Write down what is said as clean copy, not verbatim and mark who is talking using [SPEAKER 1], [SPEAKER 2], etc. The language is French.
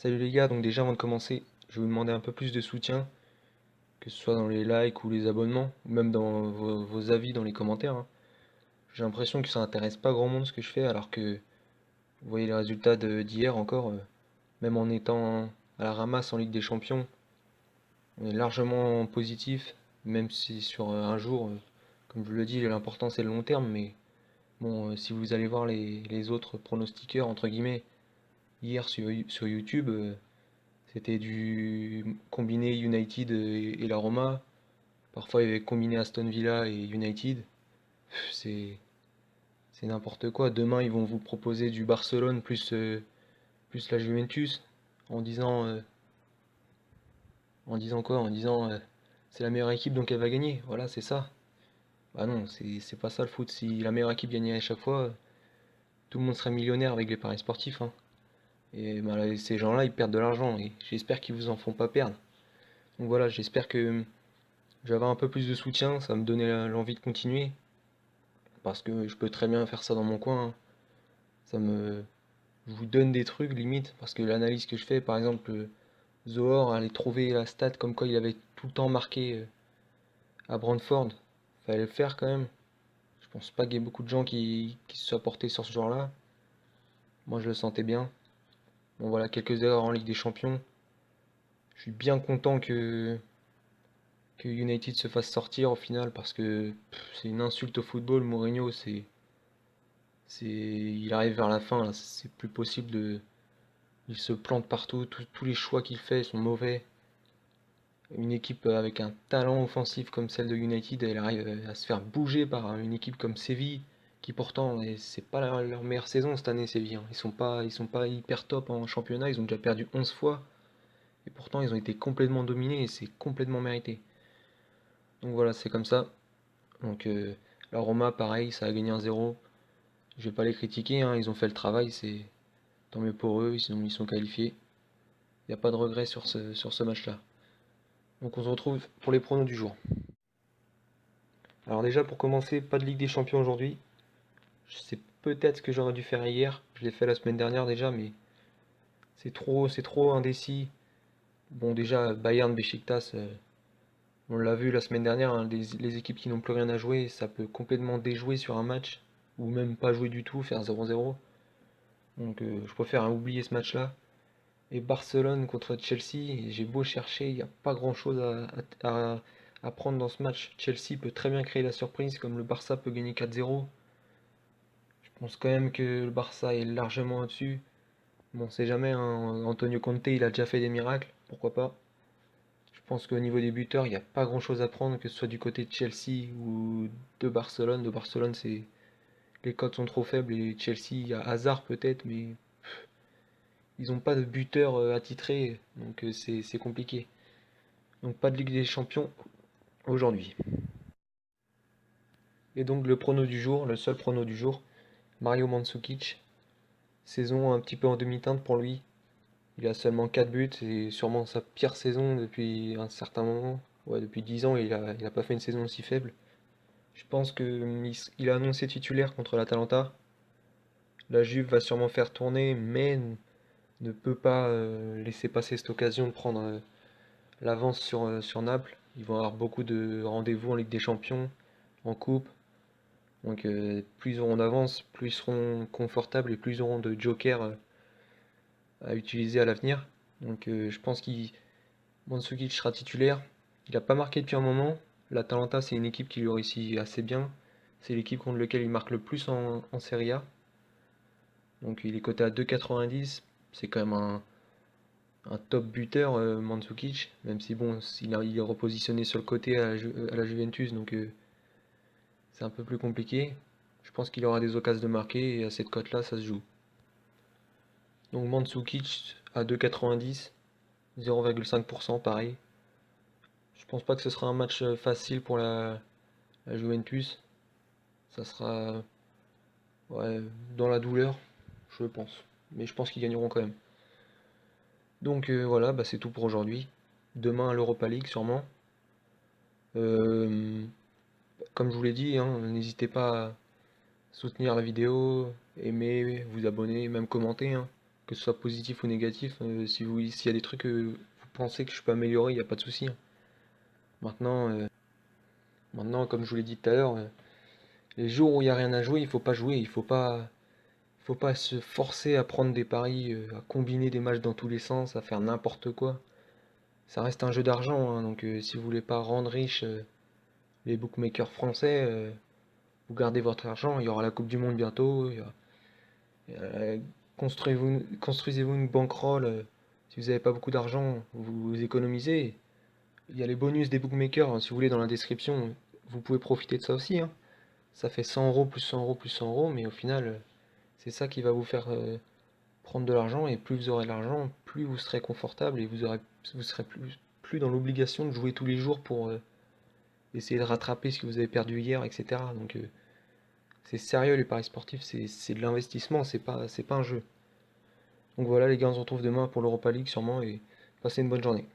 [SPEAKER 1] Salut les gars, donc déjà avant de commencer, je vais vous demander un peu plus de soutien, que ce soit dans les likes ou les abonnements, ou même dans vos avis dans les commentaires, hein. J'ai l'impression que ça intéresse pas grand monde ce que je fais, alors que vous voyez les résultats d'hier encore, même en étant à la ramasse en Ligue des Champions, on est largement positif, même si sur un jour, comme je le dis, l'important c'est le long terme, mais bon, si vous allez voir les autres pronostiqueurs, entre guillemets, hier sur YouTube, c'était du combiné United et la Roma. Parfois, il y avait combiné Aston Villa et United. C'est c'est n'importe quoi. Demain, ils vont vous proposer du Barcelone plus la Juventus en disant en disant quoi? En disant c'est la meilleure équipe donc elle va gagner. Voilà, c'est ça. Bah non, c'est pas ça le foot. Si la meilleure équipe gagnait à chaque fois, tout le monde serait millionnaire avec les paris sportifs, hein. Et bah, ces gens-là, ils perdent de l'argent et j'espère qu'ils vous en font pas perdre. Donc voilà, j'espère que je vais avoir un peu plus de soutien, ça va me donner l'envie de continuer. Parce que je peux très bien faire ça dans mon coin, hein. Ça me, je vous donne des trucs limite, parce que l'analyse que je fais, par exemple, Zohor allait trouver la stat comme quoi il avait tout le temps marqué à Brentford. Fallait le faire quand même. Je pense pas qu'il y ait beaucoup de gens qui se soient portés sur ce genre-là. Moi je le sentais bien. Bon voilà, quelques erreurs en Ligue des Champions. Je suis bien content que United se fasse sortir au final parce que c'est une insulte au football. Mourinho, il arrive vers la fin, là, c'est plus possible il se plante partout, tous les choix qu'il fait sont mauvais. Une équipe avec un talent offensif comme celle de United, elle arrive à se faire bouger par une équipe comme Séville, qui pourtant, c'est pas leur meilleure saison cette année, Séville, hein. Ils sont pas hyper top en championnat, ils ont déjà perdu 11 fois, et pourtant ils ont été complètement dominés et c'est complètement mérité. Donc voilà, c'est comme ça. Donc la Roma, pareil, ça a gagné 1-0. Je vais pas les critiquer, hein, ils ont fait le travail, c'est tant mieux pour eux, ils sont qualifiés. Il n'y a pas de regret sur ce match-là. Donc on se retrouve pour les pronos du jour. Alors déjà pour commencer, pas de Ligue des Champions aujourd'hui. Je sais peut-être ce que j'aurais dû faire hier. Je l'ai fait la semaine dernière déjà, mais c'est trop indécis. Bon déjà Bayern, Beşiktaş, on l'a vu la semaine dernière, hein, les équipes qui n'ont plus rien à jouer, ça peut complètement déjouer sur un match, ou même pas jouer du tout, faire 0-0. Donc je préfère oublier ce match-là. Et Barcelone contre Chelsea, j'ai beau chercher, il n'y a pas grand-chose à prendre dans ce match. Chelsea peut très bien créer la surprise, comme le Barça peut gagner 4-0. Je pense quand même que le Barça est largement au-dessus. Bon, on sait jamais, hein, Antonio Conte, il a déjà fait des miracles, pourquoi pas. Je pense qu'au niveau des buteurs, il n'y a pas grand-chose à prendre, que ce soit du côté de Chelsea ou de Barcelone. De Barcelone, les cotes sont trop faibles et Chelsea, il y a Hazard peut-être, mais ils n'ont pas de buteur attitré, donc c'est compliqué. Donc pas de Ligue des Champions aujourd'hui. Et donc le prono du jour, le seul prono du jour, Mario Mandzukic. Saison un petit peu en demi-teinte pour lui. Il a seulement 4 buts, c'est sûrement sa pire saison depuis un certain moment. Ouais, depuis 10 ans, il a pas fait une saison aussi faible. Je pense que il a annoncé titulaire contre l'Atalanta. La Juve va sûrement faire tourner, mais ne peut pas laisser passer cette occasion de prendre l'avance sur Naples. Ils vont avoir beaucoup de rendez-vous en Ligue des Champions, en Coupe. Donc plus ils auront d'avance, plus ils seront confortables et plus ils auront de jokers à utiliser à l'avenir. Donc je pense qu'il Mandzukic sera titulaire. Il n'a pas marqué depuis un moment. L'Atalanta, c'est une équipe qui lui réussit assez bien. C'est l'équipe contre laquelle il marque le plus en Serie A. Donc il est coté à 2,90. C'est quand même un top buteur, Mandzukic. Même si bon, il est repositionné sur le côté à la Juventus, donc c'est un peu plus compliqué. Je pense qu'il aura des occasions de marquer et à cette cote-là, ça se joue. Donc Mandzukic à 2,90, 0,5% pareil. Je pense pas que ce sera un match facile pour la Juventus. Ça sera ouais, dans la douleur, je pense. Mais je pense qu'ils gagneront quand même. Donc voilà, bah, c'est tout pour aujourd'hui. Demain à l'Europa League sûrement. Euh, Comme je vous l'ai dit, hein, n'hésitez pas à soutenir la vidéo, aimer, vous abonner, même commenter, hein. que ce soit positif ou négatif. S'il y a des trucs que vous pensez que je peux améliorer, il n'y a pas de souci, hein. Maintenant, maintenant, comme je vous l'ai dit tout à l'heure, les jours où il n'y a rien à jouer, il faut pas jouer. Il faut pas se forcer à prendre des paris, à combiner des matchs dans tous les sens, à faire n'importe quoi. Ça reste un jeu d'argent, hein, donc si vous voulez pas rendre riche les bookmakers français, vous gardez votre argent. Il y aura la Coupe du Monde bientôt. Euh, construisez-vous une bankroll. Si vous n'avez pas beaucoup d'argent, vous économisez. Il y a les bonus des bookmakers, hein, si vous voulez, dans la description. Vous pouvez profiter de ça aussi, hein. Ça fait 100 euros plus 100 euros plus 100 euros, mais au final, c'est ça qui va vous faire prendre de l'argent. Et plus vous aurez de l'argent, plus vous serez confortable et vous serez plus dans l'obligation de jouer tous les jours pour essayer de rattraper ce que vous avez perdu hier, etc. Donc c'est sérieux les paris sportifs, c'est de l'investissement, c'est pas un jeu. Donc voilà les gars, on se retrouve demain pour l'Europa League sûrement et passez une bonne journée.